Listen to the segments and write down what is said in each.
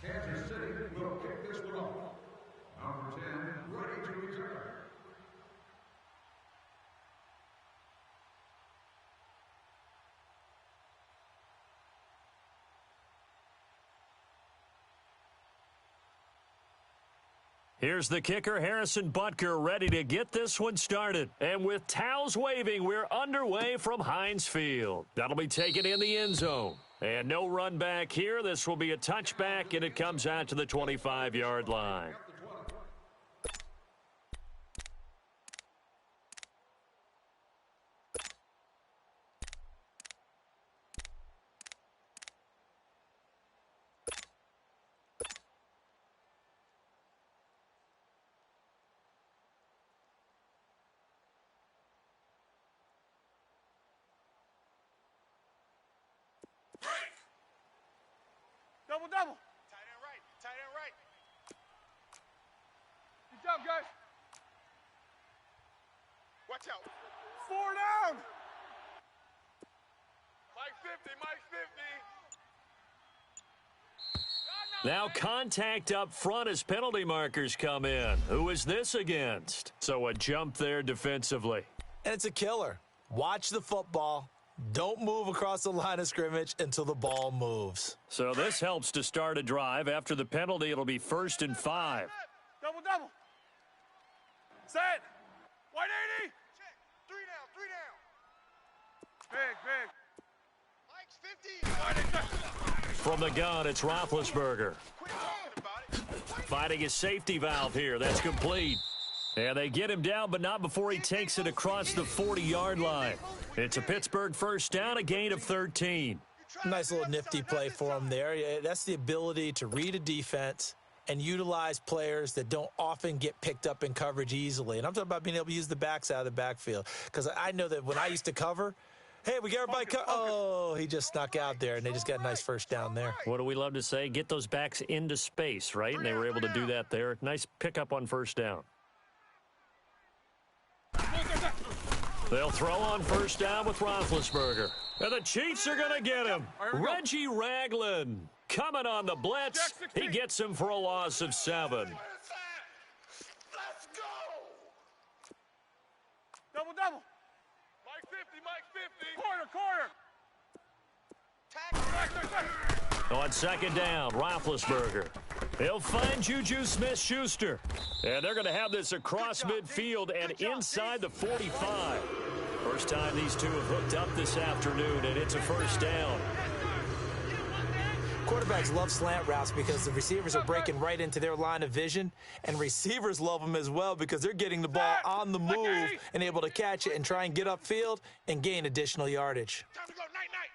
Kansas City will kick this one off. Number 10, ready to return. Here's the kicker, Harrison Butker, ready to get this one started. And with towels waving, we're underway from Heinz Field. That'll be taken in the end zone. And no run back here. This will be a touchback, and it comes out to the 25-yard line. Double, double. Tight end right. Tight end right. Good job, guys. Watch out. 4 down. Mike 50, Mike 50. Now contact up front as penalty markers come in. Who is this against? So a jump there defensively. And it's a killer. Watch the football. Don't move across the line of scrimmage until the ball moves. So this helps to start a drive. After the penalty, it'll be 1st and 5. Double, double. Set. 180. Check. 3 down, 3 down. Big, big. From the gun, it's Roethlisberger. Finding his safety valve here. That's complete. And they get him down, but not before he takes it across the 40-yard line. It's a Pittsburgh first down, a gain of 13. Nice little nifty play for him there. That's the ability to read a defense and utilize players that don't often get picked up in coverage easily. And I'm talking about being able to use the backs out of the backfield. Because I know that when I used to cover, hey, we got everybody oh, he just snuck out there, and they just got a nice first down there. What do we love to say? Get those backs into space, right? And they were able to do that there. Nice pickup on first down. They'll throw on first down with Roethlisberger. And the Chiefs are going to get him. Reggie Ragland coming on the blitz. He gets him for a loss of 7. Let's go. Double, double. Mike 50, Mike 50. Corner, corner. On second down, Roethlisberger. He'll find Juju Smith-Schuster. And they're going to have this across midfield and inside the 45. First time these two have hooked up this afternoon, and it's a first down. Quarterbacks love slant routes because the receivers are breaking right into their line of vision, and receivers love them as well because they're getting the ball on the move and able to catch it and try and get upfield and gain additional yardage. Time to go, night, night.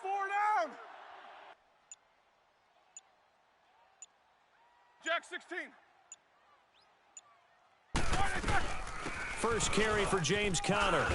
4 down. Jack 16. First carry for James Conner.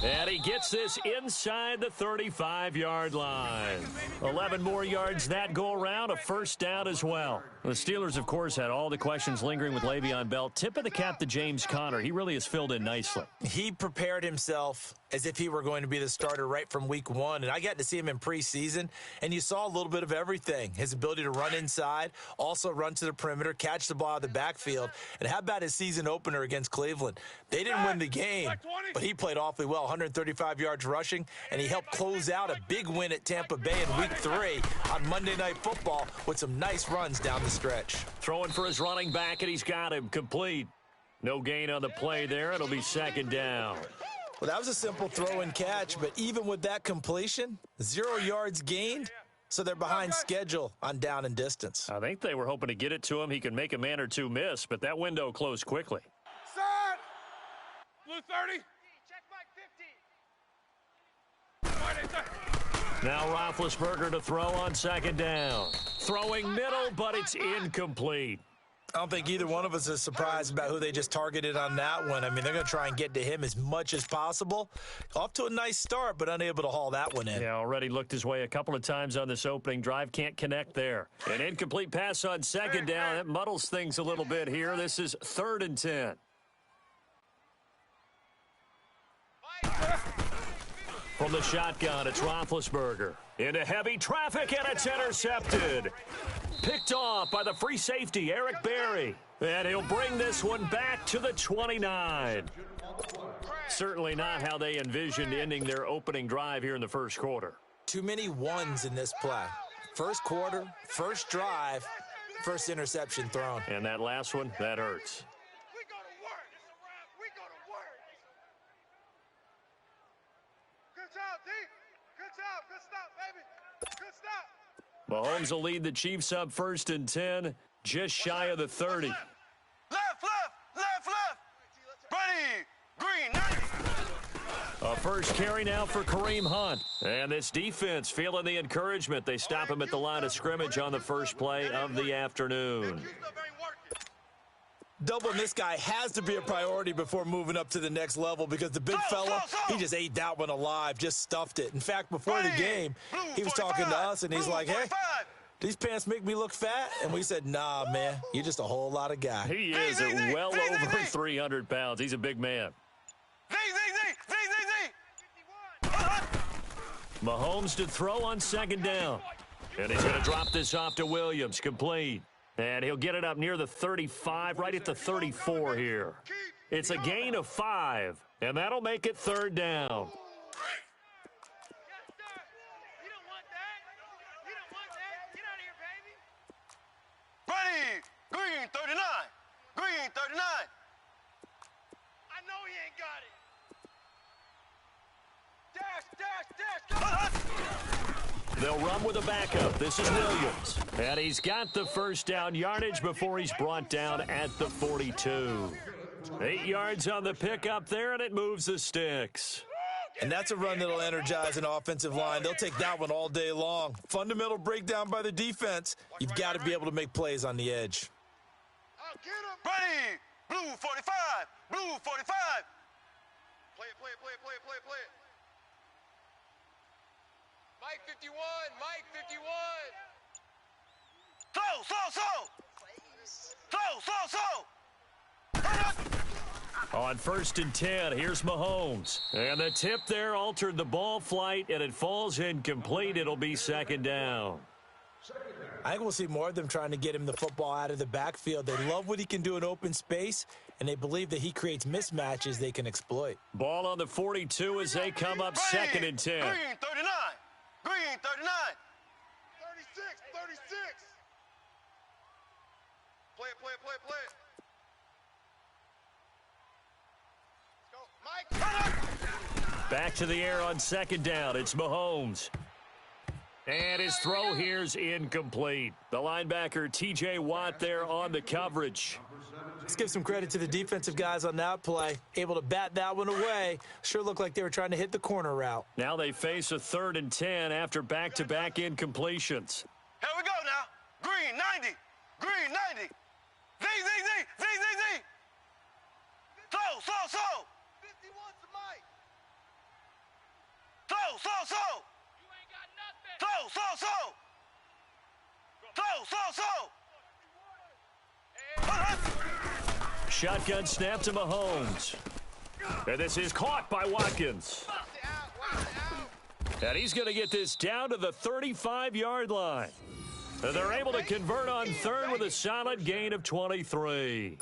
And he gets this inside the 35-yard line. 11 more yards that go around, a first down as well. The Steelers, of course, had all the questions lingering with Le'Veon Bell. Tip of the cap to James Conner. He really has filled in nicely. He prepared himself as if he were going to be the starter right from week 1. And I got to see him in preseason, and you saw a little bit of everything. His ability to run inside, also run to the perimeter, catch the ball out of the backfield. And how about his season opener against Cleveland? They didn't win the game, but he played awfully well, 135 yards rushing, and he helped close out a big win at Tampa Bay in week 3 on Monday Night Football with some nice runs down the stretch. Throwing for his running back, and he's got him complete. No gain on the play there. It'll be second down. Well, that was a simple throw and catch, but even with that completion, 0 yards gained, so they're behind schedule on down and distance. I think they were hoping to get it to him. He could make a man or two miss, but that window closed quickly. Set. Blue 30. Check Mike 50. Now Roethlisberger to throw on second down. Throwing middle, but it's incomplete. I don't think either one of us is surprised about who they just targeted on that one. I mean, they're going to try and get to him as much as possible. Off to a nice start, but unable to haul that one in. Yeah, already looked his way a couple of times on this opening drive. Can't connect there. An incomplete pass on second down. That muddles things a little bit here. This is 3rd and 10. From the shotgun, it's Roethlisberger. Into heavy traffic, and it's intercepted. Picked off by the free safety, Eric Berry. And he'll bring this one back to the 29. Certainly not how they envisioned ending their opening drive here in the first quarter. Too many ones in this play. First quarter, first drive, first interception thrown. And that last one, that hurts. We go to work. We go to work. Good job, D. Good job. Good stop, baby. Good stop. Mahomes will lead the Chiefs up 1st and 10, just shy of the 30. Left, left. Ready. Green, 90. A first carry now for Kareem Hunt. And this defense feeling the encouragement. They stop him at the line of scrimmage on the first play of the afternoon. Doubling this guy has to be a priority before moving up to the next level because the big fella, he just ate that one alive, just stuffed it. In fact, before the game, he was talking to us, and he's like, hey, these pants make me look fat? And we said, nah, man, you're just a whole lot of guy. He is at well over 300 pounds. He's a big man. Mahomes to throw on 2nd down. And he's going to drop this off to Williams, complete. And he'll get it up near the 35, right at the 34 here. It's a gain of 5, and that'll make it 3rd down. Ready, green 39. Green 39. I know he ain't got it. Dash. They'll run with a backup. This is Williams. And he's got the first down yardage before he's brought down at the 42. 8 yards on the pickup there, and it moves the sticks. And that's a run that'll energize an offensive line. They'll take that one all day long. Fundamental breakdown by the defense. You've got to be able to make plays on the edge. I'll get him. Ready, blue 45. Blue 45. Play it. Mike 51, Mike 51. Throw. On 1st and 10, here's Mahomes. And the tip there altered the ball flight, and it falls incomplete. It'll be 2nd down. I think we'll see more of them trying to get him the football out of the backfield. They love what he can do in open space, and they believe that he creates mismatches they can exploit. Ball on the 42 as they come up 2nd and 10. Green 39. Green 39. 36. Play it. Mike. Back to the air on 2nd down. It's Mahomes. And his throw here's incomplete. The linebacker, T.J. Watt, there on the coverage. Let's give some credit to the defensive guys on that play. Able to bat that one away. Sure looked like they were trying to hit the corner route. Now they face a 3rd and 10 after back-to-back incompletions. Here we go now. Green 90. Green 90. Z. Throw. 51 to Mike. Throw. You ain't got nothing. Throw. Shotgun snap to Mahomes. And this is caught by Watkins. And he's going to get this down to the 35-yard line. And they're able to convert on 3rd with a solid gain of 23.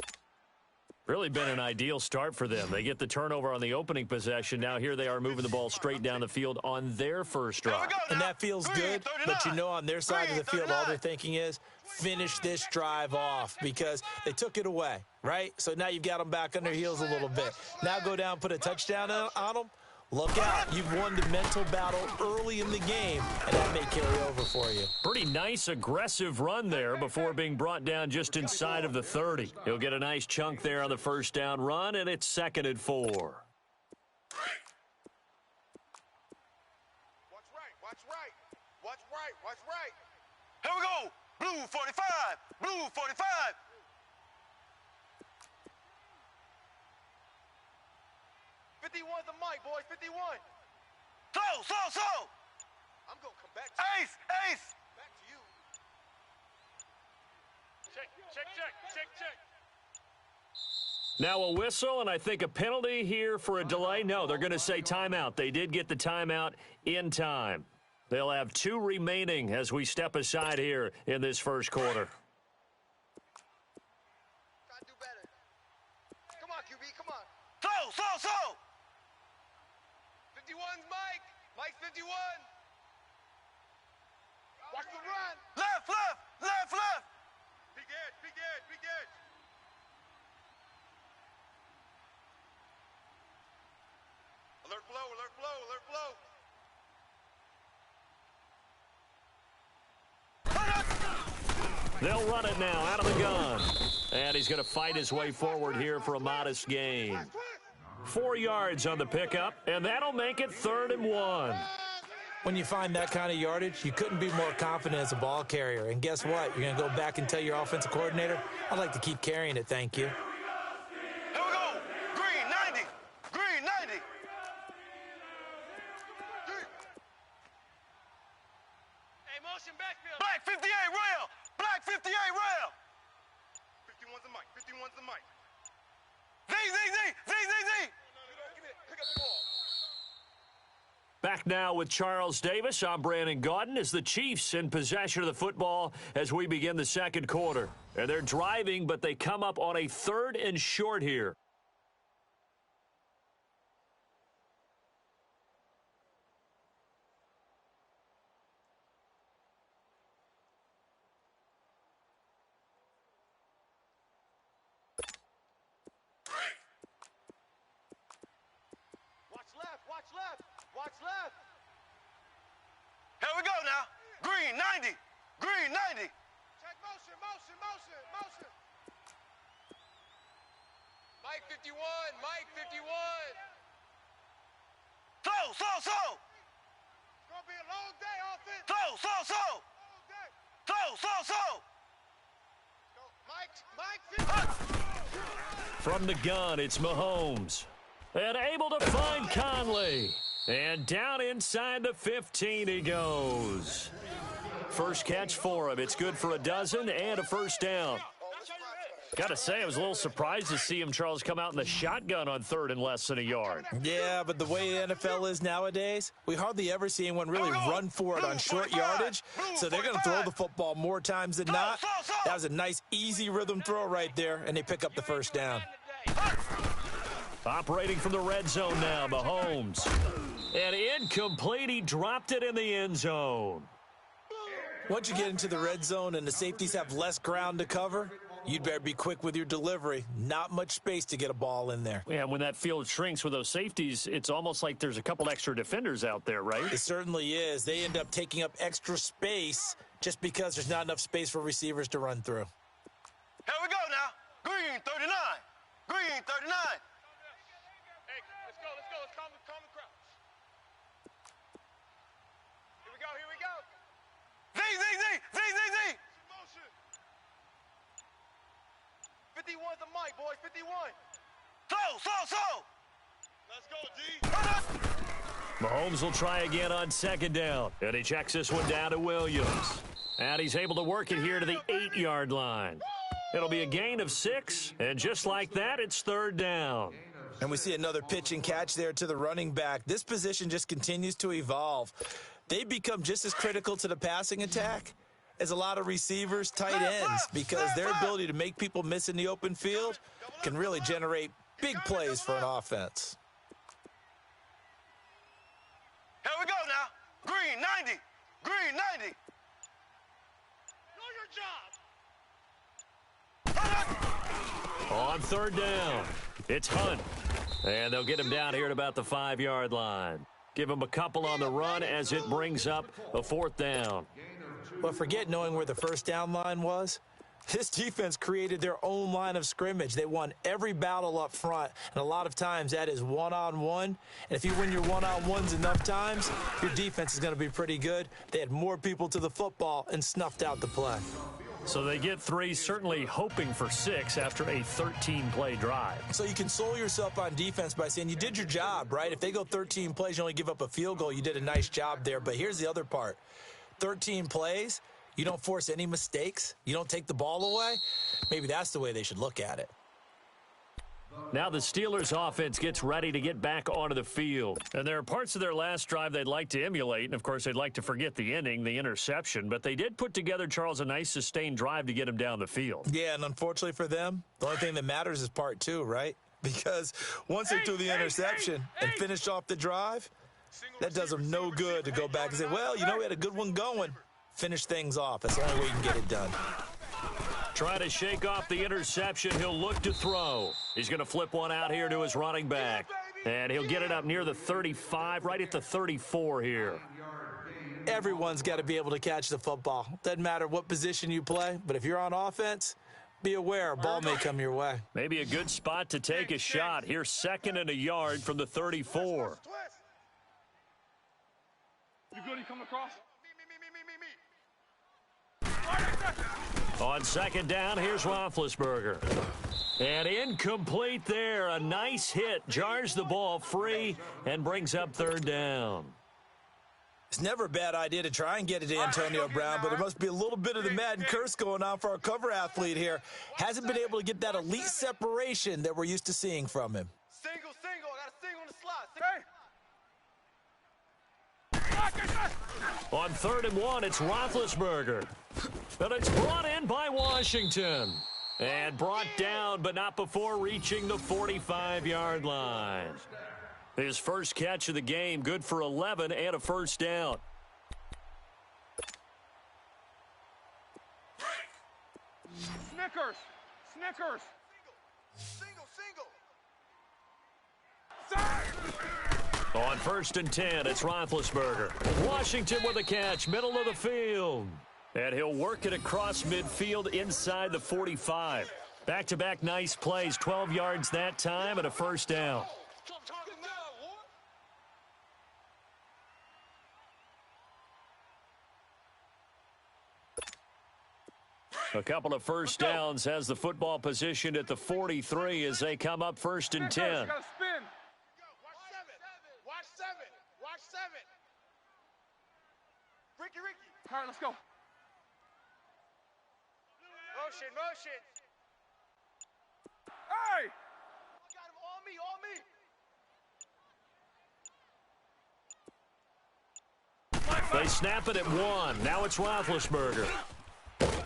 Really been an ideal start for them. They get the turnover on the opening possession. Now here they are moving the ball straight down the field on their first drive. And that feels good, but you know on their side of the field all they're thinking is finish this drive off because they took it away, right? So now you've got them back on their heels a little bit. Now go down, put a touchdown on them. Look out. You've won the mental battle early in the game, and that may carry over for you. Pretty nice, aggressive run there before being brought down just inside of the 30. He'll get a nice chunk there on the first down run, and it's 2nd and 4. Watch right. Here we go. Blue 45. Blue 45. 51's the mic, boys. 51. Throw. I'm going to come back to you. Ace. Back to you. Check. Now a whistle, and I think a penalty here for a delay. No, they're going to say timeout. They did get the timeout in time. They'll have 2 remaining as we step aside here in this first quarter. Try to do better. Come on, QB, come on. Slow. 51's Mike. Mike's 51. Watch the run. Left. Big edge. Alert flow. They'll run it now out of the gun. And he's going to fight his way forward here for a modest gain. 4 yards on the pickup, and that'll make it 3rd and 1. When you find that kind of yardage, you couldn't be more confident as a ball carrier. And guess what? You're going to go back and tell your offensive coordinator, I'd like to keep carrying it, thank you. Here we go. Green 90. Hey, motion backfield. Black 58 rail. 51's the mic. Z. Pick up the ball. Back now with Charles Davis. I'm Brandon Gaudin as the Chiefs in possession of the football as we begin the second quarter. And they're driving, but they come up on a 3rd and short here. Watch left. Here we go now. Green 90. Check motion. Mike 51. Slow. It's gonna be a long day, offense. Slow. Mike 50. From the gun, it's Mahomes. And able to find Conley. And down inside the 15 he goes. First catch for him. It's good for a dozen and a first down. Got to say, I was a little surprised to see him, Charles, come out in the shotgun on 3rd and less than a yard. Yeah, but the way the NFL is nowadays, we hardly ever see anyone really run for it on short yardage. So they're going to throw the football more times than not. That was a nice, easy rhythm throw right there, and they pick up the first down. Operating from the red zone now, Mahomes. And incomplete, he dropped it in the end zone. Once you get into the red zone and the safeties have less ground to cover, you'd better be quick with your delivery. Not much space to get a ball in there. Yeah, when that field shrinks with those safeties, it's almost like there's a couple extra defenders out there, right? It certainly is. They end up taking up extra space just because there's not enough space for receivers to run through. Here we go now. Green 39. Hey, let's go. Let's calm the crowd. Here we go. Z. Motion. 51's the mic, boys. 51. Slow. Let's go, D. Mahomes will try again on 2nd down. And he checks this one down to Williams. And he's able to work it here to the 8-yard line. It'll be a gain of 6, and just like that, it's 3rd down. And we see another pitch and catch there to the running back. This position just continues to evolve. They become just as critical to the passing attack as a lot of receivers, tight ends, because their ability to make people miss in the open field can really generate big plays for an offense. Here we go now. Green 90. Know your job. On 3rd down, it's Hunt. And they'll get him down here at about the 5-yard line. Give him a couple on the run as it brings up a 4th down. But forget knowing where the first down line was. This defense created their own line of scrimmage. They won every battle up front, and a lot of times that is one-on-one. And if you win your one-on-ones enough times, your defense is going to be pretty good. They had more people to the football and snuffed out the play. So they get 3, certainly hoping for 6 after a 13-play drive. So you console yourself on defense by saying you did your job, right? If they go 13 plays, you only give up a field goal, you did a nice job there. But here's the other part. 13 plays, you don't force any mistakes, you don't take the ball away. Maybe that's the way they should look at it. Now the Steelers offense gets ready to get back onto the field. And there are parts of their last drive they'd like to emulate. And, of course, they'd like to forget the inning, the interception. But they did put together, Charles, a nice sustained drive to get him down the field. Yeah, and unfortunately for them, the only thing that matters is part two, right? Because once they threw the interception and finished off the drive, that does them no good to go back and say, well, you know, we had a good one going. Finish things off. That's the only way you can get it done. Try to shake off the interception. He'll look to throw. He's going to flip one out here to his running back. And he'll get it up near the 35, right at the 34 here. Everyone's got to be able to catch the football. Doesn't matter what position you play, but if you're on offense, be aware a ball may come your way. Maybe a good spot to take a shot. Here's 2nd and a yard from the 34. You good? You coming across? On 2nd down, here's Roethlisberger. And incomplete there. A nice hit. Jars the ball free and brings up 3rd down. It's never a bad idea to try and get it to Antonio Brown, but there must be a little bit of the Madden curse going on for our cover athlete here. Hasn't been able to get that elite separation that we're used to seeing from him. Single. I got a single on the slot. On 3rd and 1, it's Roethlisberger. But it's brought in by Washington. And brought down, but not before reaching the 45-yard line. His first catch of the game, good for 11 and a 1st down. Snickers. Single. On 1st and 10, it's Roethlisberger. Washington with a catch, middle of the field. And he'll work it across midfield inside the 45. Back-to-back nice plays, 12 yards that time and a 1st down. A couple of 1st downs has the football positioned at the 43 as they come up 1st and 10. Gotta spin. Watch seven. Ricky. All right, let's go. Motion. Hey! I got him on me. They snap it at 1. Now it's Roethlisberger.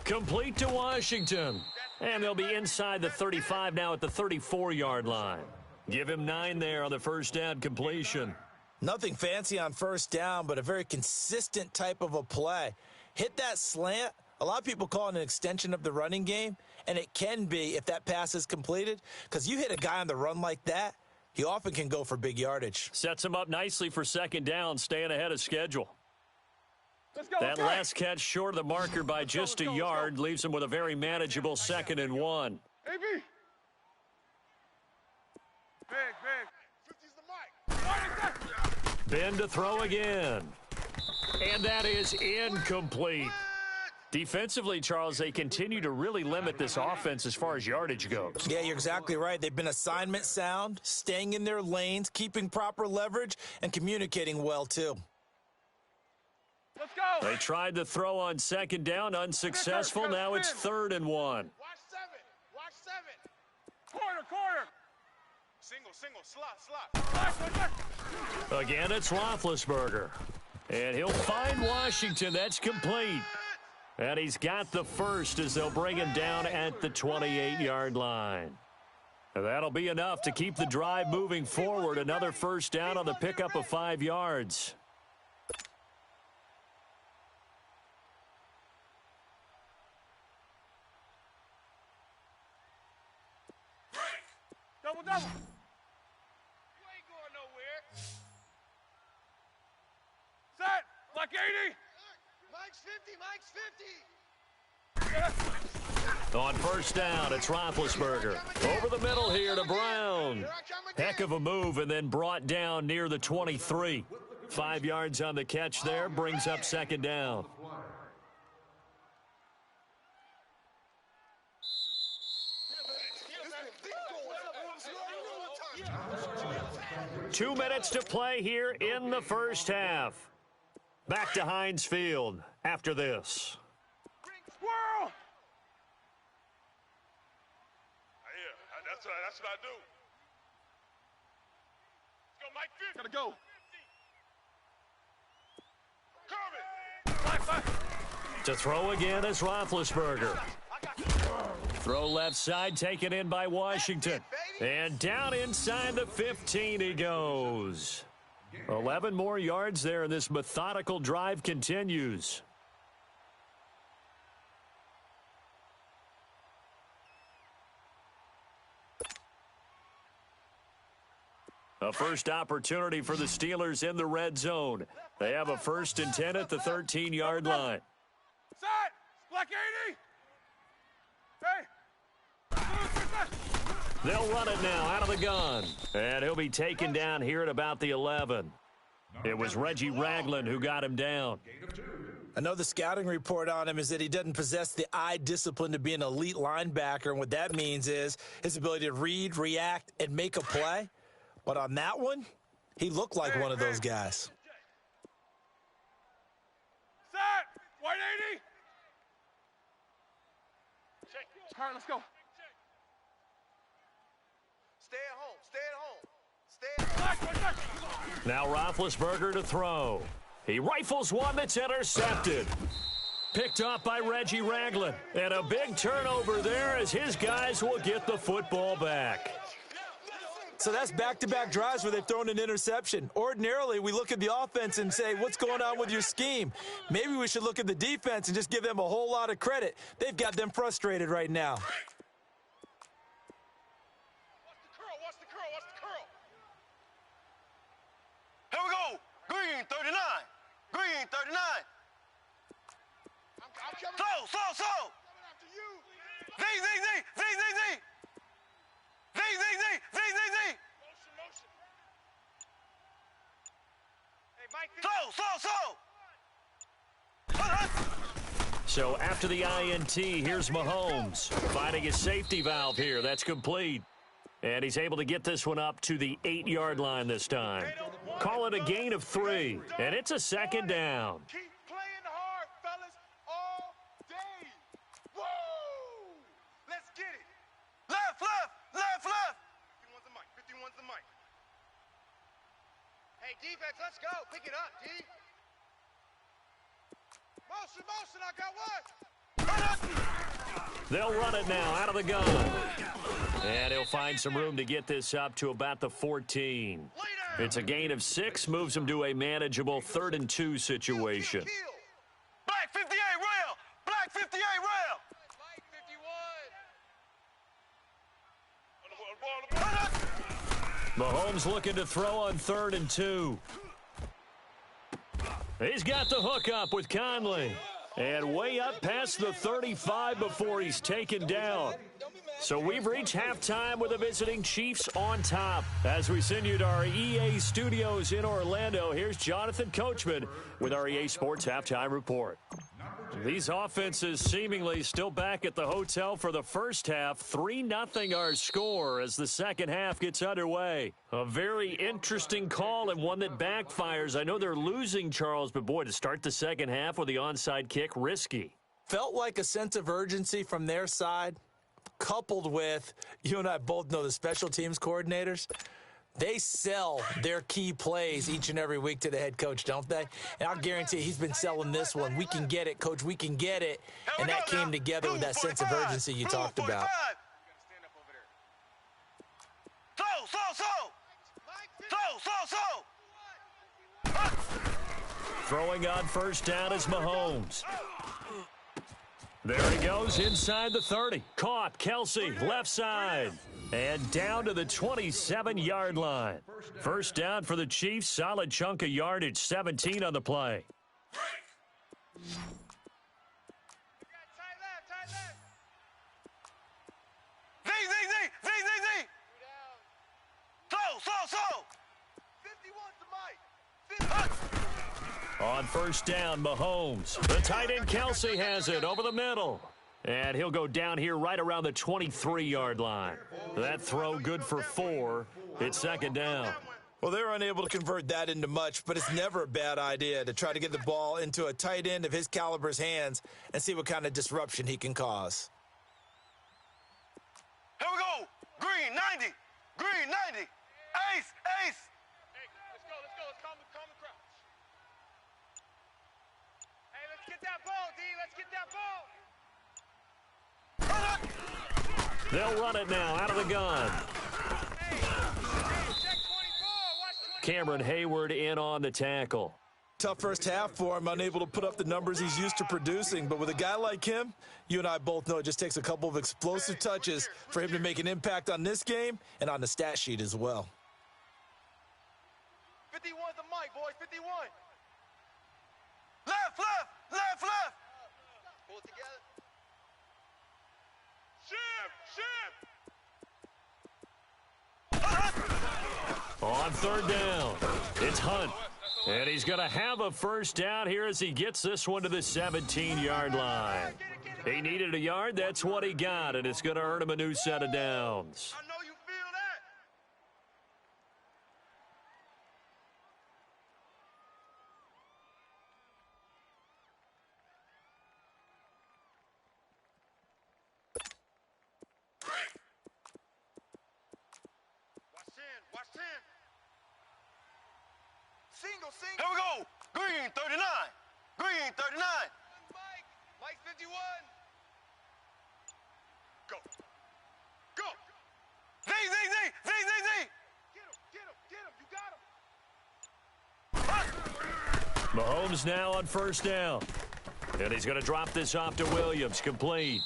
Complete to Washington. And they'll be inside the 35 now at the 34-yard line. Give him 9 there on the 1st down completion. Nothing fancy on 1st down, but a very consistent type of a play. Hit that slant. A lot of people call it an extension of the running game, and it can be if that pass is completed, because you hit a guy on the run like that, he often can go for big yardage. Sets him up nicely for 2nd down, staying ahead of schedule. Let's go. That last catch short of the marker by just a yard leaves him with a very manageable 2nd and 1. AB. Big. 50's the mic. Ben to throw again. And that is incomplete. Defensively, Charles, they continue to really limit this offense as far as yardage goes. Yeah, you're exactly right. They've been assignment sound, staying in their lanes, keeping proper leverage, and communicating well, too. Let's go. They tried to throw on 2nd down, unsuccessful. Now it's 3rd and 1. Watch seven. Corner. Slot. Again, it's Roethlisberger. And he'll find Washington. That's complete. And he's got the 1st as they'll bring him down at the 28-yard line. And that'll be enough to keep the drive moving forward. Another 1st down on the pickup of 5 yards. Double. You ain't going nowhere. Set. Like 80. Mike's 50. On 1st down, it's Roethlisberger. Over the middle here to Brown. Heck of a move and then brought down near the 23. 5 yards on the catch there, brings up 2nd down. Two minutes to play here in the 1st half. Back to Heinz Field after this. Squirrel. Yeah, that's what I do. Gotta go. Curve it. To throw again is Roethlisberger. Throw left side, taken in by Washington. And down inside the 15 he goes. 11 more yards there, and this methodical drive continues. A first opportunity for the Steelers in the red zone. They have a 1st and 10 at the 13-yard line. Set. Black 80. Hey. They'll run it now out of the gun. And he'll be taken down here at about the 11. It was Reggie Ragland who got him down. I know the scouting report on him is that he doesn't possess the eye discipline to be an elite linebacker, and what that means is his ability to read, react, and make a play. But on that one, he looked like one of those guys. Set. White 80. All right, let's go. Stay at home. Stay at home. Stay at home. Now Roethlisberger to throw. He rifles one that's intercepted. Picked off by Reggie Ragland. And a big turnover there as his guys will get the football back. So that's back-to-back drives where they've thrown an interception. Ordinarily, we look at the offense and say, what's going on with your scheme? Maybe we should look at the defense and just give them a whole lot of credit. They've got them frustrated right now. Watch the curl. Here we go. Green 39. Green 39. I'm coming. So. Z. So after the INT, here's Mahomes finding his safety valve here. That's complete. And he's able to get this one up to the 8-yard line this time. Call it a gain of 3, and it's a 2nd down. Keep playing hard, fellas, all day. Woo! Let's get it. Left. 51's the mic. Hey, defense, let's go. Pick it up, D. Motion, I got one. They'll run it now out of the gun. And he'll find some room to get this up to about the 14. It's a gain of 6, moves him to a manageable 3rd and 2 situation. Black 58 rail. Black 58 rail. Mahomes looking to throw on 3rd and 2. He's got the hook up with Conley. And way up past the 35 before he's taken down. So we've reached halftime with the visiting Chiefs on top. As we send you to our EA studios in Orlando, here's Jonathan Coachman with our EA Sports Halftime Report. These offenses seemingly still back at the hotel for the first half. 3-0 our score as the second half gets underway. A very interesting call and one that backfires. I know they're losing, Charles, but boy, to start the second half with the onside kick, risky. Felt like a sense of urgency from their side, coupled with, you and I both know the special teams coordinators. They sell their key plays each and every week to the head coach, don't they? And I'll guarantee he's been selling this one. We can get it, Coach. We can get it. And that came together with that sense of urgency you talked about. Throwing on first down is Mahomes. There he goes inside the 30. Caught. Kelsey, left side. And down to the 27-yard line. First down for the Chiefs. Solid chunk of yardage. 17 on the play. On first down, Mahomes. The tight end Kelsey has it over the middle. And he'll go down here right around the 23-yard line. That throw good for 4. It's second down. Well, they were unable to convert that into much, but it's never a bad idea to try to get the ball into a tight end of his caliber's hands and see what kind of disruption he can cause. Here we go. Green 90. Green 90. Ace. that ball, D. Let's get that ball. They'll run it now out of the gun. Hey, check 24. Watch 24. Cameron Hayward in on the tackle. Tough first half for him, unable to put up the numbers he's used to producing. But with a guy like him, you and I both know it just takes a couple of explosive touches for him to make an impact on this game and on the stat sheet as well. 51's the mic, boys. 51. Left, left, left, left. Pull it together. Ship! On third down, it's Hunt. And he's going to have a first down here as he gets this one to the 17-yard line. He needed a yard. That's what he got, and it's going to earn him a new set of downs. I know you feel that. Watch 10. Single. Here we go. Green 39. Green 39. Mike 51. Go. Z. You got him. Mahomes now on first down. And he's going to drop this off to Williams. Complete.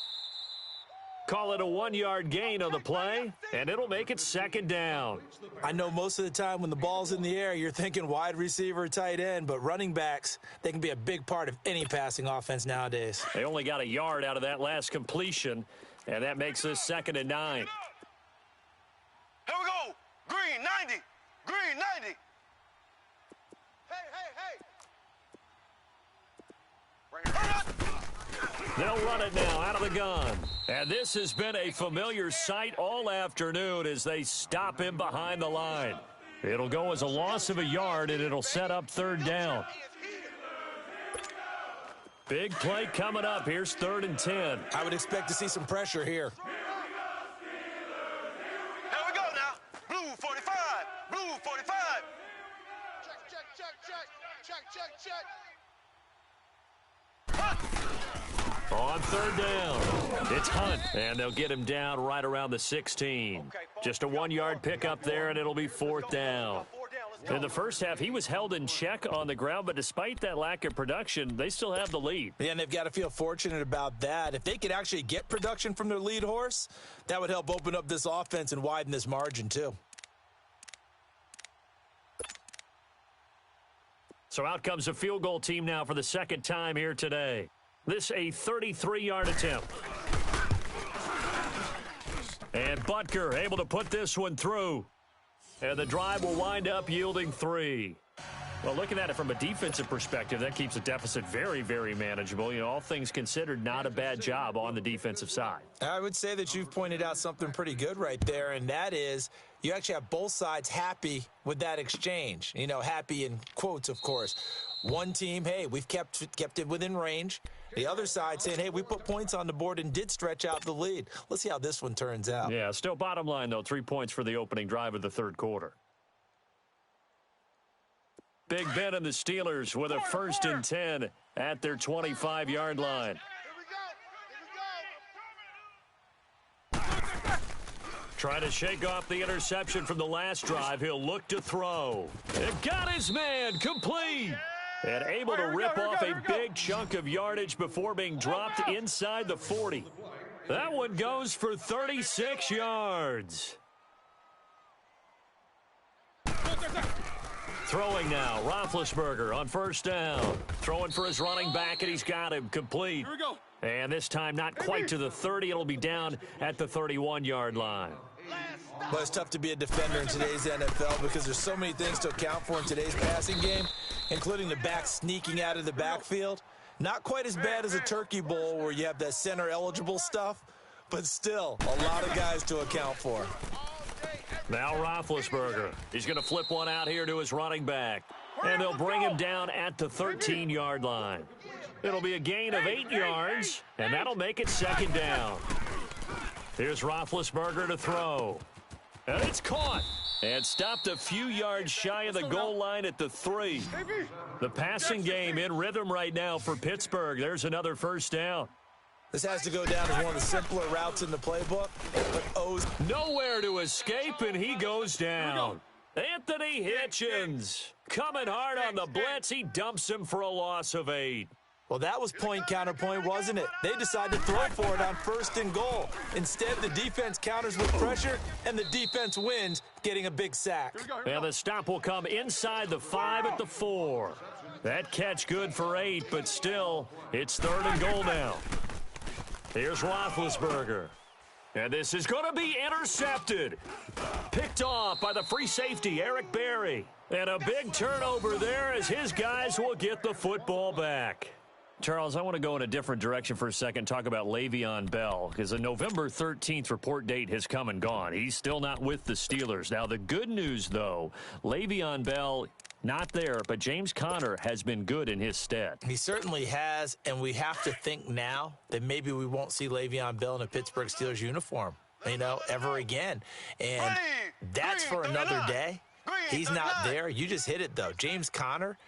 Call it a 1-yard gain on the play, and it'll make it second down. I know most of the time when the ball's in the air, you're thinking wide receiver, tight end, but running backs, they can be a big part of any passing offense nowadays. They only got a yard out of that last completion, and that makes this 2nd and 9. Here we go. Green 90. Green 90. Hey. They'll run it now out of the gun. And this has been a familiar sight all afternoon as they stop him behind the line. It'll go as a loss of a yard, and it'll set up third down. Big play coming up. Here's 3rd and 10. I would expect to see some pressure here. Here we go now. Blue 45. Blue 45. Check. On third down, it's Hunt, and they'll get him down right around the 16. Just a 1-yard pickup there, and it'll be 4th down. In the first half, he was held in check on the ground, but despite that lack of production, they still have the lead. Yeah, and they've got to feel fortunate about that. If they could actually get production from their lead horse, that would help open up this offense and widen this margin too. So out comes a field goal team now for the second time here today. This a 33-yard attempt. And Butker able to put this one through. And the drive will wind up yielding 3. Well, looking at it from a defensive perspective, that keeps the deficit very, very manageable. You know, all things considered, not a bad job on the defensive side. I would say that you've pointed out something pretty good right there, and that is you actually have both sides happy with that exchange. You know, happy in quotes, of course. One team, hey, we've kept it within range. The other side saying, hey, we put points on the board and did stretch out the lead. Let's see how this one turns out. Yeah, still bottom line, though, 3 points for the opening drive of the third quarter. Big Ben and the Steelers with a 1st and 10 at their 25-yard line. Trying to shake off the interception from the last drive. He'll look to throw. It got his man complete. And able to rip off a big chunk of yardage before being dropped inside the 40. That one goes for 36 yards. Throwing now, Roethlisberger on first down. Throwing for his running back, and he's got him complete. Here we go. And this time not quite to the 30. It'll be down at the 31-yard line. Well, it's tough to be a defender in today's NFL because there's so many things to account for in today's passing game, including the back sneaking out of the backfield. Not quite as bad as a turkey bowl where you have that center-eligible stuff, but still a lot of guys to account for. Now Roethlisberger. He's going to flip one out here to his running back. And they'll bring him down at the 13-yard line. It'll be a gain of 8 yards, and that'll make it second down. Here's Roethlisberger to throw. And it's caught. And stopped a few yards shy of the goal line at the 3. The passing game in rhythm right now for Pittsburgh. There's another first down. This has to go down as one of the simpler routes in the playbook, but owes nowhere to escape, and he goes down. Anthony Hitchens coming hard on the blitz. He dumps him for a loss of 8. Well, that was point counterpoint, wasn't it? They decided to throw for it on 1st and goal. Instead, the defense counters with pressure, and the defense wins, getting a big sack. And the stop will come inside the 5 at the 4. That catch good for 8, but still, it's 3rd and goal now. Here's Roethlisberger. And this is going to be intercepted. Picked off by the free safety, Eric Berry. And a big turnover there as his guys will get the football back. Charles, I want to go in a different direction for a second, talk about Le'Veon Bell, because the November 13th report date has come and gone. He's still not with the Steelers. Now, the good news, though, Le'Veon Bell, not there, but James Conner has been good in his stead. He certainly has, and we have to think now that maybe we won't see Le'Veon Bell in a Pittsburgh Steelers uniform, ever again. And that's for another day. He's not there. You just hit it, though. James Conner.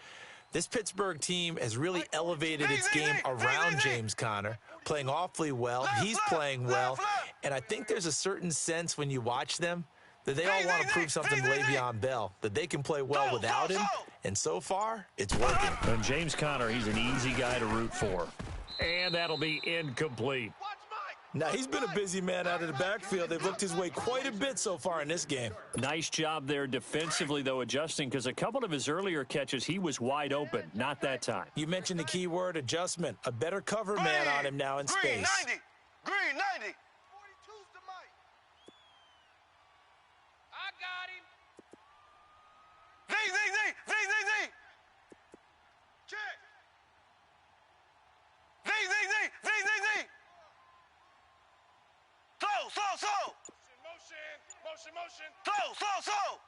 This Pittsburgh team has really elevated its game around James Conner, playing awfully well. He's playing well. And I think there's a certain sense when you watch them that they all want to prove something to Le'Veon Bell, that they can play well without him. And so far, it's working. And James Conner, he's an easy guy to root for. And that'll be incomplete. Now, he's been a busy man out of the backfield. They've looked his way quite a bit so far in this game. Nice job there defensively, though, adjusting, because a couple of his earlier catches, he was wide open. Not that time. You mentioned the key word, adjustment. A better cover man on him now in space. 90. Green, 90. 42's the mic. I got him. Z. Check. Z. Slow. Motion. Slow.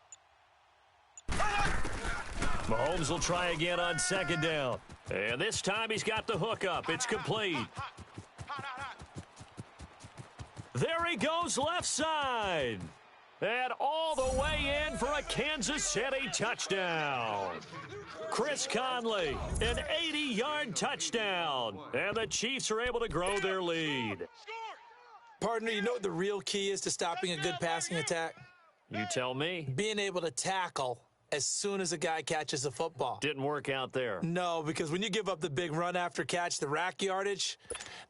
Mahomes will try again on 2nd down. And this time he's got the hook up. It's complete. There he goes left side. And all the way in for a Kansas City touchdown. Chris Conley, an 80-yard touchdown. And the Chiefs are able to grow their lead. Partner, you know what the real key is to stopping a good passing attack? You tell me. Being able to tackle as soon as a guy catches the football. Didn't work out there. No, because when you give up the big run after catch, the rack yardage,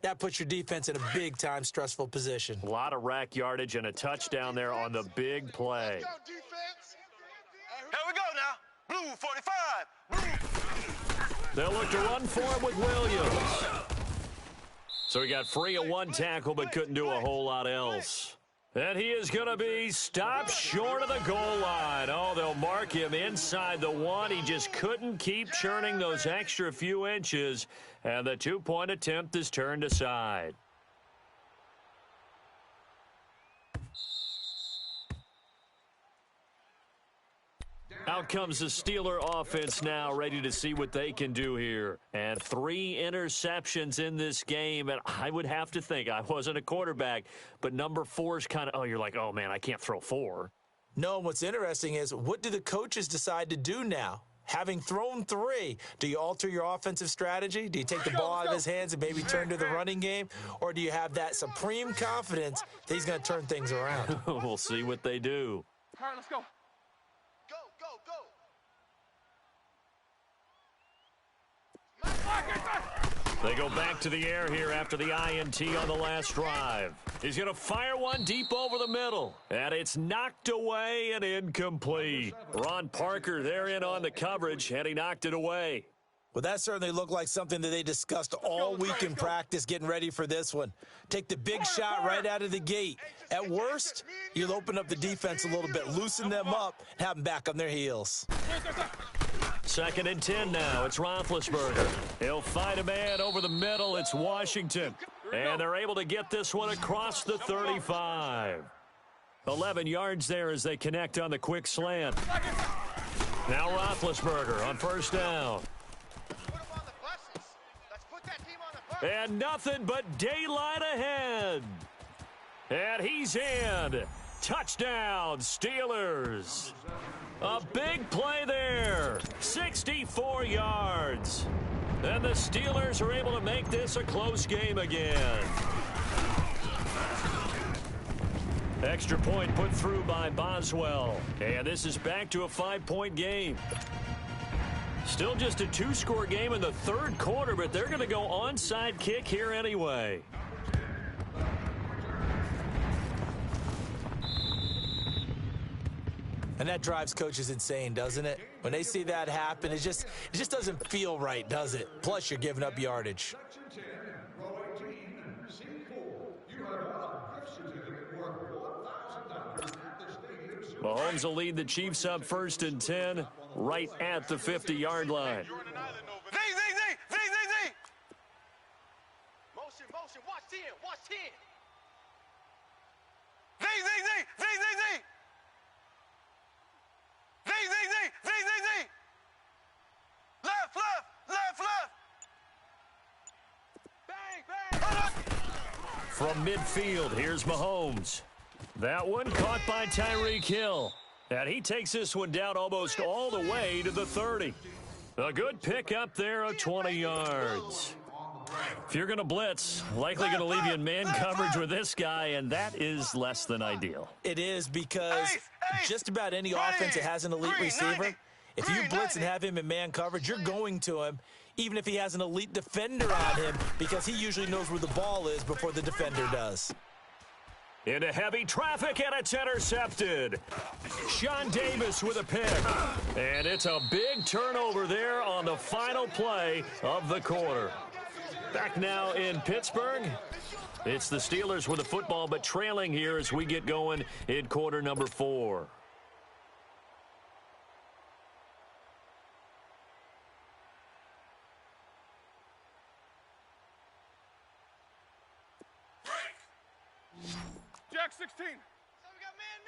that puts your defense in a big-time stressful position. A lot of rack yardage and a touchdown there on the big play. Here we go now. Blue 45. They'll look to run for it with Williams. So he got free of one tackle but couldn't do a whole lot else. And he is going to be stopped short of the goal line. Oh, they'll mark him inside the 1. He just couldn't keep churning those extra few inches. And the 2-point attempt is turned aside. Out comes the Steeler offense now, ready to see what they can do here. And 3 interceptions in this game. And I would have to think, I wasn't a quarterback, but number 4 is kind of, you're like, oh, man, I can't throw 4. No, what's interesting is, what do the coaches decide to do now? Having thrown 3, do you alter your offensive strategy? Do you take the ball out of his hands and maybe turn to the running game? Or do you have that supreme confidence that he's going to turn things around? We'll see what they do. All right, let's go. They go back to the air here after the INT on the last drive. He's going to fire one deep over the middle. And it's knocked away and incomplete. Ron Parker there in on the coverage, and he knocked it away. Well, that certainly looked like something that they discussed all week in practice getting ready for this one. Take the big shot right out of the gate. At worst, you'll open up the defense a little bit, loosen them up, and have them back on their heels. 2nd and 10 now. It's Roethlisberger. He'll find a man over the middle. It's Washington. And they're able to get this one across the 35. 11 yards there as they connect on the quick slant. Now Roethlisberger on 1st down. And nothing but daylight ahead. And he's in. Touchdown, Steelers. A big play there. 64 yards. And the Steelers are able to make this a close game again. Extra point put through by Boswell. And this is back to a 5-point game. Still just a 2-score game in the third quarter, but they're going to go onside kick here anyway. And that drives coaches insane, doesn't it? When they see that happen, it just doesn't feel right, does it? Plus, you're giving up yardage. Mahomes will lead the Chiefs up 1st and 10, right at the 50-yard line. Motion, watch 10, watch 10. Z. Left. Bang. From midfield, here's Mahomes. That one caught by Tyreek Hill. And he takes this one down almost all the way to the 30. A good pick up there of 20 yards. If you're going to blitz, likely going to leave you in man coverage with this guy, and that is less than ideal. It is because just about any offense that has an elite receiver, if you blitz and have him in man coverage, you're going to him, even if he has an elite defender on him, because he usually knows where the ball is before the defender does. Into heavy traffic, and it's intercepted. Sean Davis with a pick. And it's a big turnover there on the final play of the quarter. Back now in Pittsburgh. It's the Steelers with the football, but trailing here as we get going in quarter number 4. Jack 16. So we got man.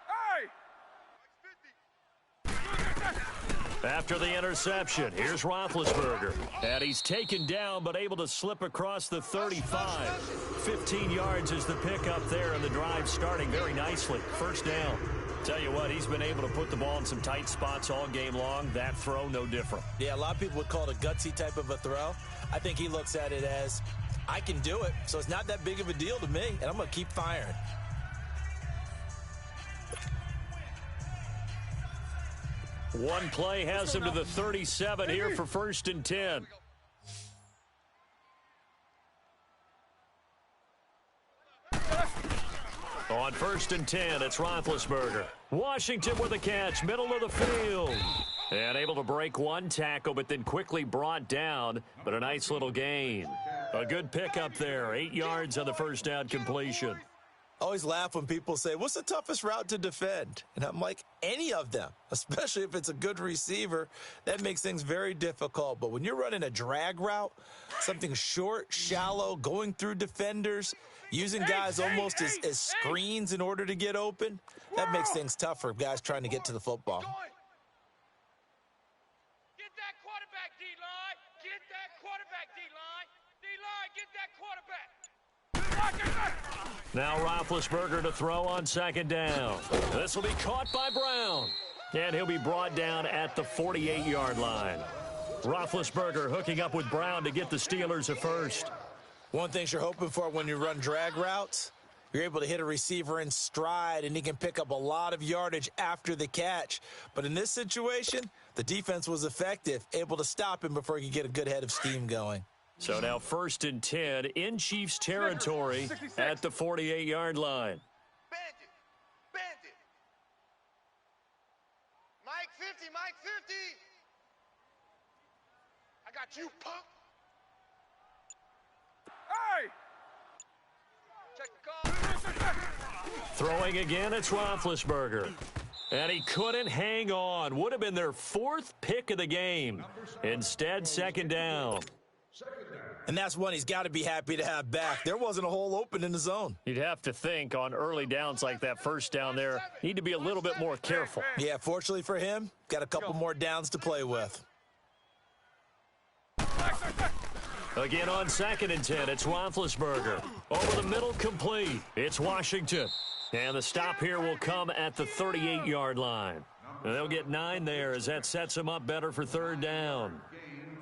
Hey! After the interception, here's Roethlisberger. And he's taken down, but able to slip across the 35. 15 yards is the pickup there, and the drive starting very nicely. First down. Tell you what, he's been able to put the ball in some tight spots all game long. That throw, no different. Yeah, a lot of people would call it a gutsy type of a throw. I think he looks at it as, I can do it, so it's not that big of a deal to me, and I'm going to keep firing. One play has him to the 37 here for 1st and 10. On 1st and 10, it's Roethlisberger. Washington with a catch, middle of the field. And able to break one tackle, but then quickly brought down. But a nice little gain. A good pickup there, 8 yards on the first down completion. I always laugh when people say, what's the toughest route to defend? And I'm like, any of them, especially if it's a good receiver. That makes things very difficult. But when you're running a drag route, something short, shallow, going through defenders, using guys almost as screens in order to get open, that makes things tough for guys trying to get to the football. Get that quarterback, D-line. Get that quarterback, D-line. D-line, get that quarterback. Now Roethlisberger to throw on 2nd down. This will be caught by Brown. And he'll be brought down at the 48-yard line. Roethlisberger hooking up with Brown to get the Steelers a first. One thing you're hoping for when you run drag routes, you're able to hit a receiver in stride, and he can pick up a lot of yardage after the catch. But in this situation, the defense was effective, able to stop him before he could get a good head of steam going. So now 1st and 10 in Chiefs territory at the 48-yard line. Bandit. Mike 50. I got you, punk. Hey! Check the call. Throwing again, it's Roethlisberger. And he couldn't hang on. Would have been their 4th pick of the game. Instead, 2nd down. And that's one he's got to be happy to have back. There wasn't a hole open in the zone. You'd have to think on early downs like that first down there, need to be a little bit more careful. Yeah, fortunately for him, got a couple more downs to play with. Again on 2nd and 10, it's Roethlisberger. Over the middle, complete. It's Washington. And the stop here will come at the 38-yard line. And they'll get 9 there as that sets them up better for 3rd down.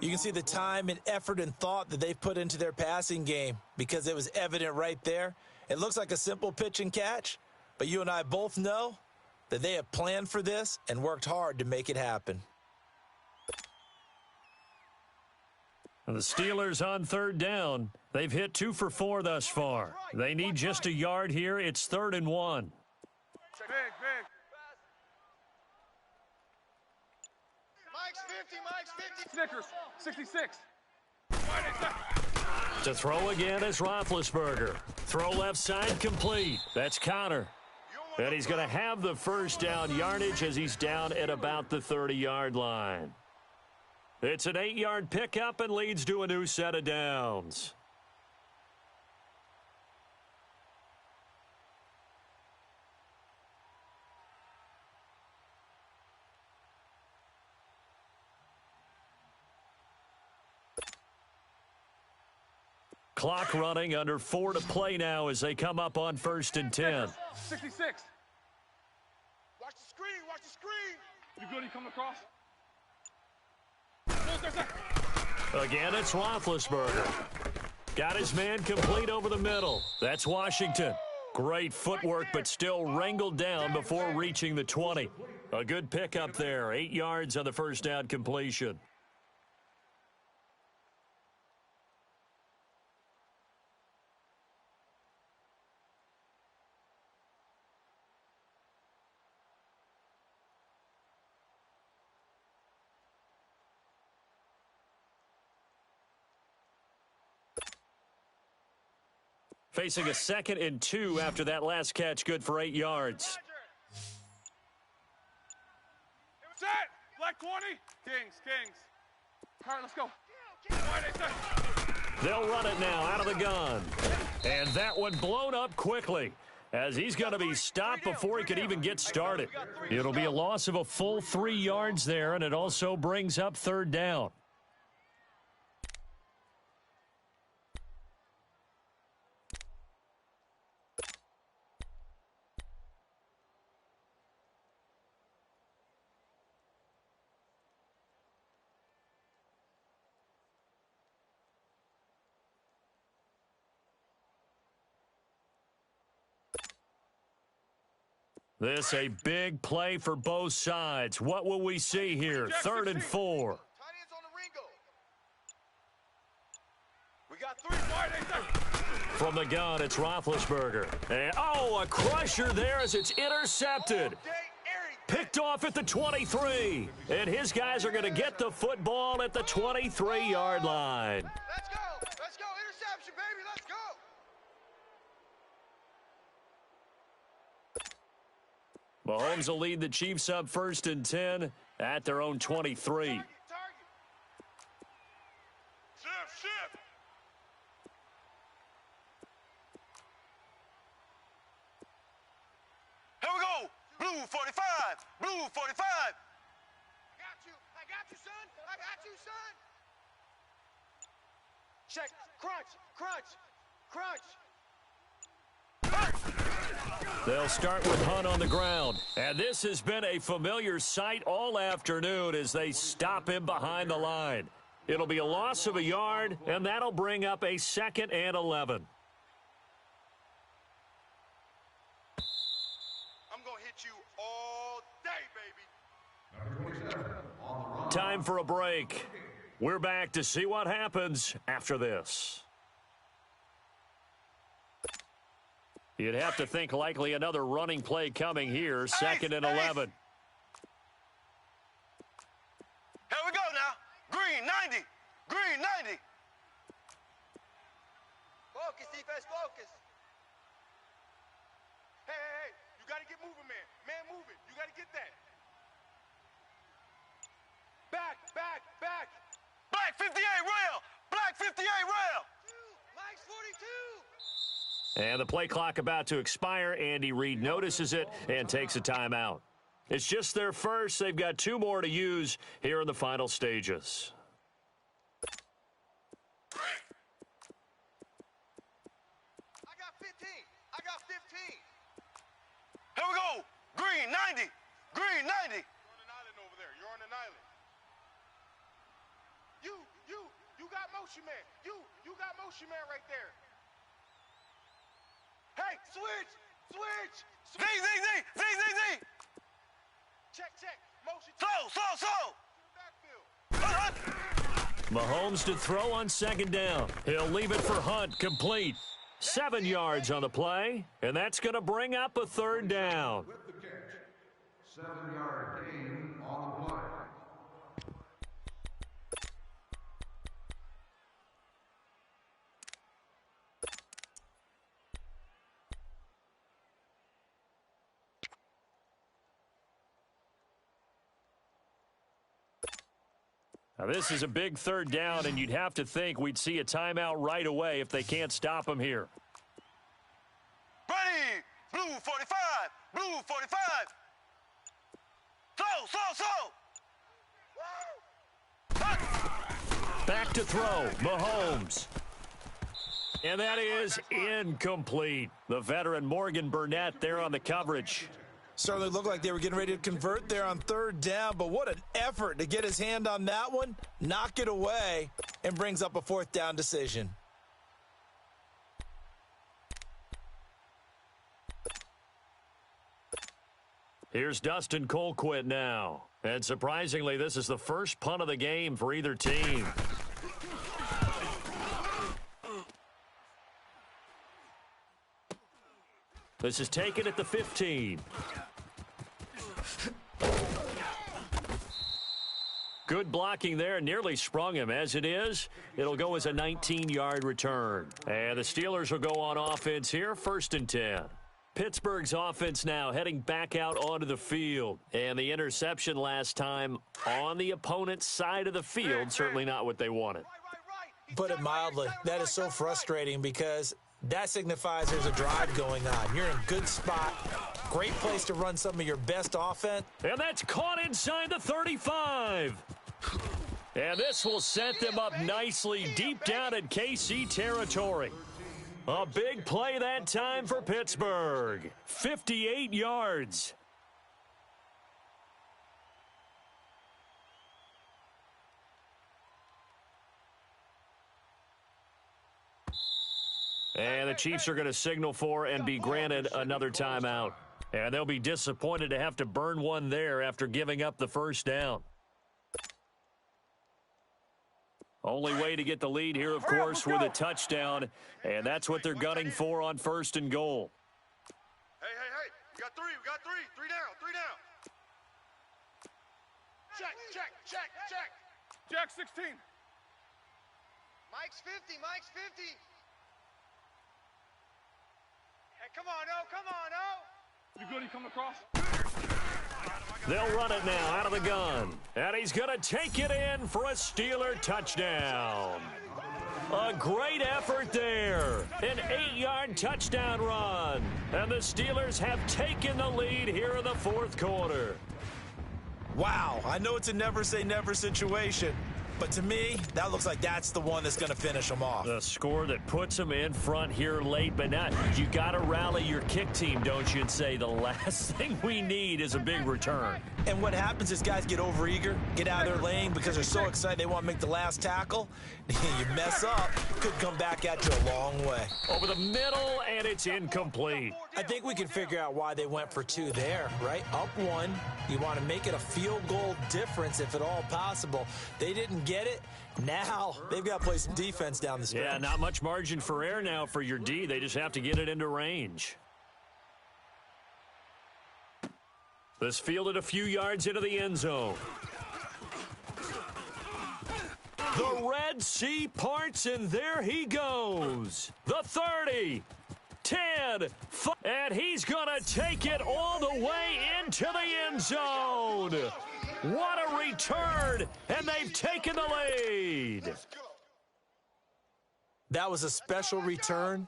You can see the time and effort and thought that they've put into their passing game because it was evident right there. It looks like a simple pitch and catch, but you and I both know that they have planned for this and worked hard to make it happen. The Steelers on 3rd down. They've hit 2 for 4 thus far. They need just a yard here. It's 3rd and 1. Big. Mike's 50. Snickers, 66. To throw again is Roethlisberger. Throw left side complete. That's Connor. And he's going to have the 1st down yardage as he's down at about the 30-yard line. It's an 8-yard pickup and leads to a new set of downs. Clock running, under 4 to play now as they come up on 1st and 10. 66. Watch the screen. You good? He coming across? Again, it's Roethlisberger. Got his man complete over the middle. That's Washington. Great footwork, but still wrangled down before reaching the 20. A good pickup there. 8 yards on the 1st down completion. Facing a 2nd and 2 after that last catch, good for 8 yards. Set. Black 20. Kings. All right, let's go. They'll run it now out of the gun. And that one blown up quickly as he's going to be stopped before he could even get started. It'll be a loss of a full 3 yards there, and it also brings up 3rd down. This a big play for both sides. What will we see here? 3rd and 4. Tight ends on the Ringo. We got 3 From the gun, it's Roethlisberger. And, a crusher there as it's intercepted. Picked off at the 23. And his guys are going to get the football at the 23-yard line. Let's go. Interception, baby. Let's go. Mahomes will lead the Chiefs up 1st and 10 at their own 23. Target. Shift. Here we go. Blue 45. I got you, son. Check. Crunch. They'll start with Hunt on the ground. And this has been a familiar sight all afternoon as they stop him behind the line. It'll be a loss of a yard, and that'll bring up a 2nd and 11. I'm going to hit you all day, baby. Time for a break. We're back to see what happens after this. You'd have to think likely another running play coming here, 2nd and 11. Here we go now. Green 90. Focus, defense, focus. Hey. You got to get moving, man. Man moving. You got to get that. Back. Black 58 rail. Mike's 42. And the play clock about to expire. Andy Reid notices it and takes a timeout. It's just their first. They've got 2 more to use here in the final stages. we go. Green, 90. Green, 90. You're on an island over there. You're on an island. You got motion man. You got motion man right there. Hey, switch. Z. Check. Motion. Slow. Mahomes to throw on second down. He'll leave it for Hunt, complete. 7 yards on the play, and that's going to bring up a third down. With the catch. 7-yard gain on the play. Now, this is a big third down, and you'd have to think we'd see a timeout right away if they can't stop him here. Ready. Blue 45. Blue 45. Slow. Back to throw, Mahomes. And that is incomplete. The veteran Morgan Burnett there on the coverage. Certainly looked like they were getting ready to convert there on third down, but what an effort to get his hand on that one, knock it away, and brings up a fourth down decision. Here's Dustin Colquitt now. And surprisingly, this is the first punt of the game for either team. This is taken at the 15. Good blocking there, nearly sprung him. As it is, it'll go as a 19-yard return. And the Steelers will go on offense here, 1st and 10. Pittsburgh's offense now heading back out onto the field. And the interception last time on the opponent's side of the field, certainly not what they wanted. Put it mildly, that is so frustrating because that signifies there's a drive going on. You're in a good spot. Great place to run some of your best offense. And that's caught inside the 35. And this will set them up nicely deep down in KC territory. A big play that time for Pittsburgh. 58 yards. And the Chiefs are going to signal for and be granted another timeout. And they'll be disappointed to have to burn one there after giving up the first down. Only way to get the lead here, of course, with a touchdown. And that's what they're gunning for on 1st and goal. Hey. We got three. Three down. Check. Jack 16. Mike's 50. Hey, come on, oh. You good? He coming across? They'll run it now out of the gun. And he's going to take it in for a Steeler touchdown. A great effort there. An 8-yard touchdown run. And the Steelers have taken the lead here in the 4th quarter. Wow, I know it's a never say never situation, but to me, that looks like that's the one that's going to finish them off. The score that puts them in front here late, but now you got to rally your kick team, don't you, and say the last thing we need is a big return. And what happens is guys get overeager, get out of their lane because they're so excited they want to make the last tackle. You mess up, could come back at you a long way. Over the middle, and it's incomplete. I think we can figure out why they went for 2 there, right? Up 1, you want to make it a field goal difference if at all possible. They didn't get it. Now they've got to play some defense down the stretch. Yeah, not much margin for error now for your D. They just have to get it into range. This fielded a few yards into the end zone. The Red Sea parts, and there he goes. The 30, 10, 5, and he's going to take it all the way into the end zone. What a return, and they've taken the lead. That was a special return,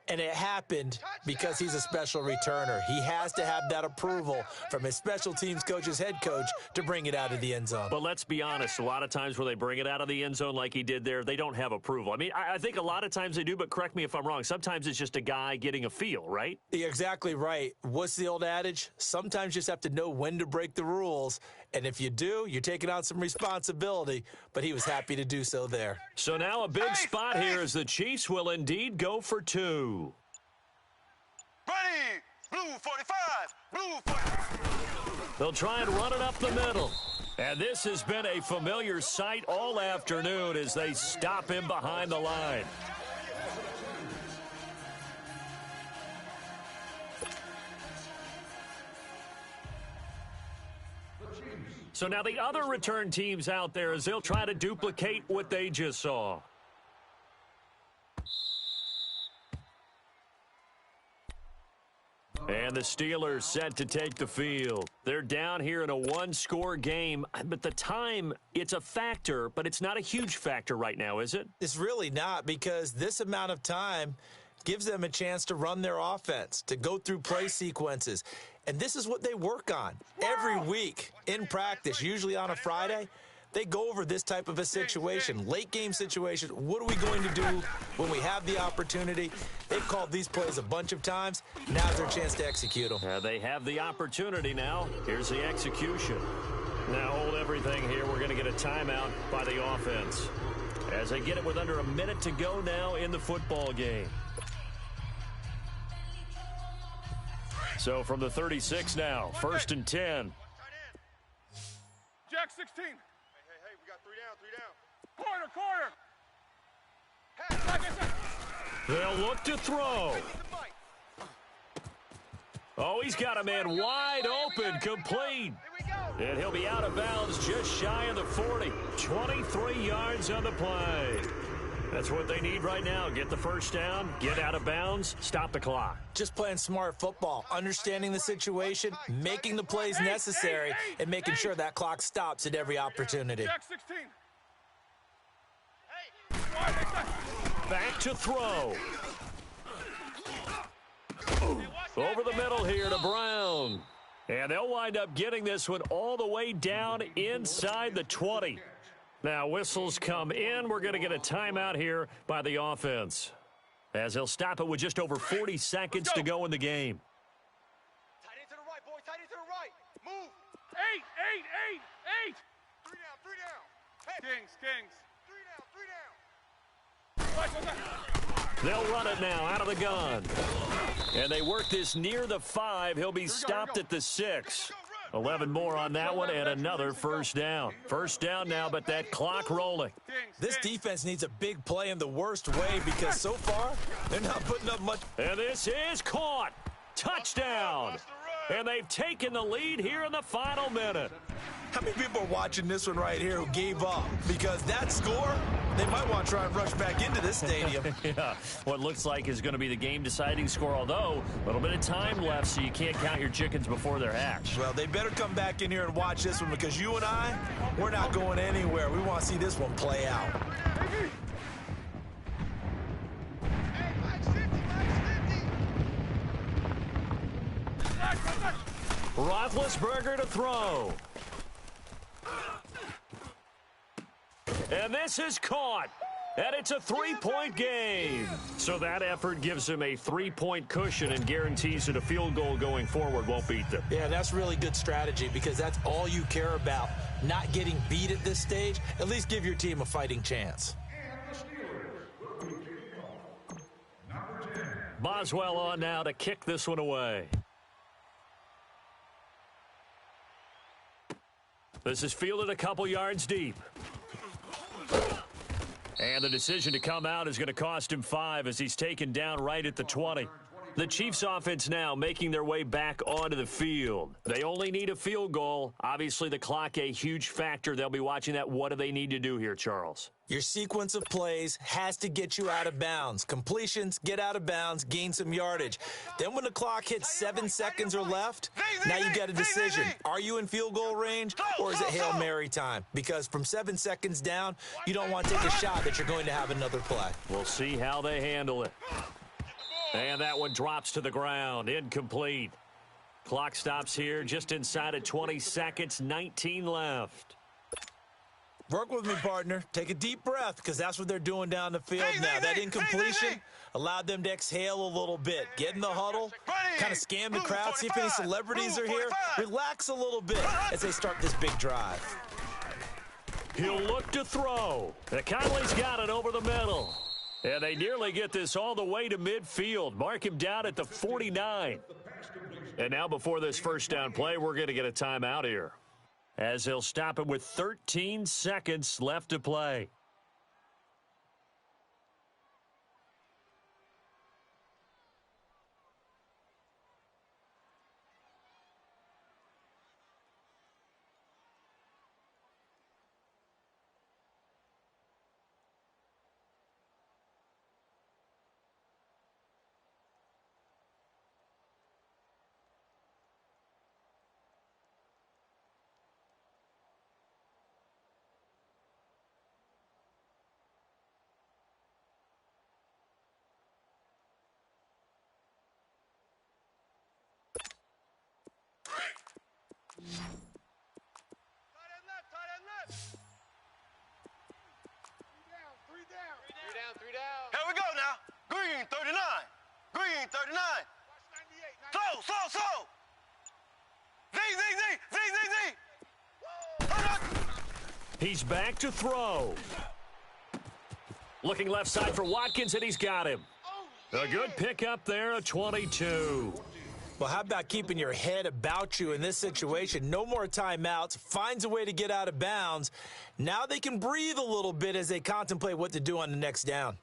And it happened because he's a special returner. He has to have that approval from his special teams coach's head coach to bring it out of the end zone. But let's be honest, a lot of times when they bring it out of the end zone like he did there, they don't have approval. I mean, I think a lot of times they do, but correct me if I'm wrong. Sometimes it's just a guy getting a feel, right? You're exactly right. What's the old adage? Sometimes you just have to know when to break the rules. And if you do, you're taking on some responsibility. But he was happy to do so there. So now a big spot here as the Chiefs will indeed go for two. Ready! Blue 45! Blue 45! They'll try and run it up the middle. And this has been a familiar sight all afternoon as they stop him behind the line. So now the other return teams out there as they'll try to duplicate what they just saw. And the Steelers set to take the field. They're down here in a one-score game, but the time, it's a factor, but it's not a huge factor right now, is it? It's really not, because this amount of time gives them a chance to run their offense, to go through play sequences. And this is what they work on every week in practice, usually on a Friday. They go over this type of a situation, late game situation. What are we going to do when we have the opportunity? They've called these plays a bunch of times. Now's their chance to execute them. They have the opportunity now. Here's the execution. Now hold everything here. We're going to get a timeout by the offense as they get it with under a minute to go now in the football game. So from the 36 now, 1st and 10. Jack 16. Hey, we got three down. Quarter. They'll look to throw. Oh, he's got a man wide open, complete. And he'll be out of bounds just shy of the 40. 23 yards on the play. That's what they need right now. Get the first down, get out of bounds, stop the clock. Just playing smart football, understanding the situation, making the plays necessary, and making sure that clock stops at every opportunity. Jack 16. Back to throw. Over the middle here to Brown. And they'll wind up getting this one all the way down inside the 20. Now, whistles come in. We're going to get a timeout here by the offense as they'll stop it with just over 40 seconds to go in the game. Tight end to the right, boy. Tight end to the right. Move. 8. Three down. Hey. Kings. Three down. They'll run it now out of the gun. And they work this near the 5. He'll be stopped at the 6. 11 more on that one and another first down. First down now, but that clock rolling. This defense needs a big play in the worst way because so far they're not putting up much. And this is caught. Touchdown. And they've taken the lead here in the final minute. How many people are watching this one right here who gave up? Because that score, they might want to try and rush back into this stadium. Yeah, what looks like is going to be the game-deciding score, although a little bit of time left, so you can't count your chickens before they're hatched. Well, they better come back in here and watch this one because you and I, we're not going anywhere. We want to see this one play out. Roethlisberger to throw. And this is caught. And it's a three-point game. So that effort gives him a three-point cushion and guarantees that a field goal going forward won't beat them. Yeah, that's really good strategy because that's all you care about. Not getting beat at this stage. At least give your team a fighting chance. Boswell on now to kick this one away. This is fielded a couple yards deep. And the decision to come out is going to cost him 5 as he's taken down right at the 20. The Chiefs offense now making their way back onto the field. They only need a field goal. Obviously, the clock a huge factor. They'll be watching that. What do they need to do here, Charles? Your sequence of plays has to get you out of bounds. Completions, get out of bounds, gain some yardage. Then when the clock hits 7 seconds or left, now you get a decision. Are you in field goal range or is it Hail Mary time? Because from 7 seconds down, you don't want to take a shot that you're going to have another play. We'll see how they handle it. And that one drops to the ground. Incomplete. Clock stops here just inside of 20 seconds, 19 left. Work with me, partner. Take a deep breath, because that's what they're doing down the field now. That incompletion allowed them to exhale a little bit. Get in the huddle, kind of scan the crowd, see if any celebrities are here. Relax a little bit as they start this big drive. He'll look to throw. Conley's got it over the middle. And they nearly get this all the way to midfield. Mark him down at the 49. And now before this first down play, we're going to get a timeout here, as he'll stop it with 13 seconds left to play. Tight end left. Three down. Here we go now. Green 39. Green 39. Watch 98. Slow. Z. He's back to throw. Looking left side for Watkins, and he's got him. A good pickup there, a 22. Well, how about keeping your head about you in this situation? No more timeouts. Finds a way to get out of bounds. Now they can breathe a little bit as they contemplate what to do on the next down.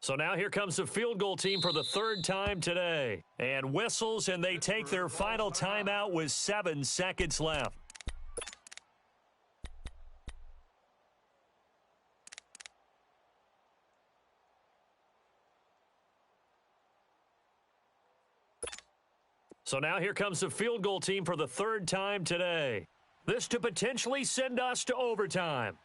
So now here comes the field goal team for the third time today. And whistles, and they take their final timeout with 7 seconds left. So now here comes the field goal team for the third time today. This to potentially send us to overtime.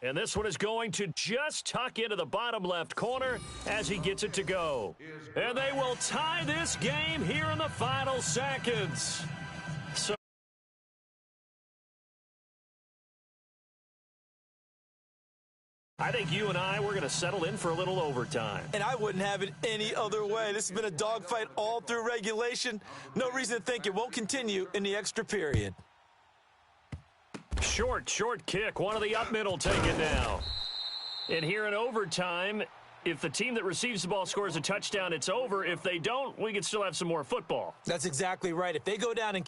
And this one is going to just tuck into the bottom left corner as he gets it to go. And they will tie this game here in the final seconds. So I think you and I, we're going to settle in for a little overtime. And I wouldn't have it any other way. This has been a dogfight all through regulation. No reason to think it won't continue in the extra period. Short kick. One of the up middle take it now. And here in overtime, if the team that receives the ball scores a touchdown, it's over. If they don't, we can still have some more football. That's exactly right. If they go down and